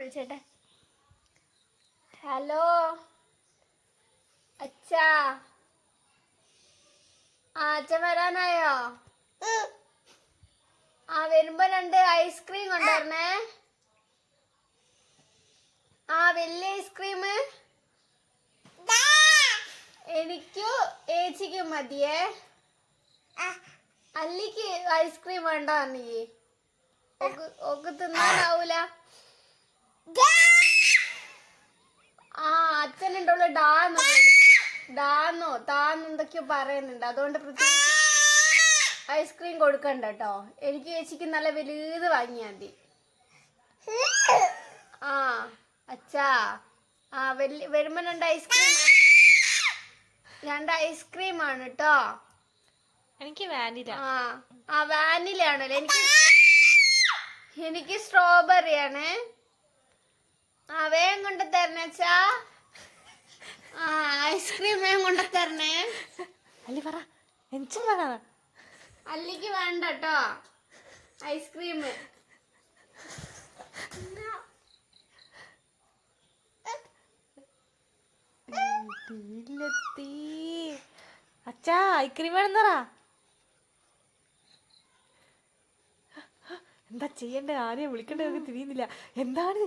വിളിച്ചേട്ടെ. Hello അച്ഛാ. അച്ഛൻ വരാനായോ? വരുമ്പോ 2 ഐസ്ക്രീം കൊണ്ടുവരണേ. വലിയ ഐസ്ക്രീം എനിക്കും ഏച്ചിക്കും മതിയേ. അല്ലിക്ക് ഐസ്ക്രീം വേണ്ട നീ ഒക്കെ തിന്നാനാവൂല. അച്ഛനുണ്ടോളൂ ഡാന്നോ താന്ന് എന്തൊക്കെയോ പറയുന്നുണ്ട്. അതുകൊണ്ട് പ്രത്യേകിച്ച് ഐസ്ക്രീം കൊടുക്കണ്ട കേട്ടോ. എനിക്ക് ചേച്ചിക്ക് നല്ല വലുത് വാങ്ങിയാ മതി. അച്ഛാ വരുമ്പോ 2 ഐസ്ക്രീം ആണ് കേട്ടോ. എനിക്ക് വാനില. വാനില ആണല്ലോ. എനിക്ക് സ്ട്രോബെറി ആണ്. വേഗം കൊണ്ട് തരണേ അച്ഛാ. ഐസ്ക്രീം വേഗം കൊണ്ട് തരണേ. അല്ലിക്ക് വേണ്ട കേട്ടോ ഐസ്ക്രീം. അച്ഛാ ഐസ്ക്രീം വേണമെന്നറാ. എന്താ ചെയ്യണ്ടേ? ആരെയും വിളിക്കണ്ടേ? തിരിയുന്നില്ല. എന്താണ്?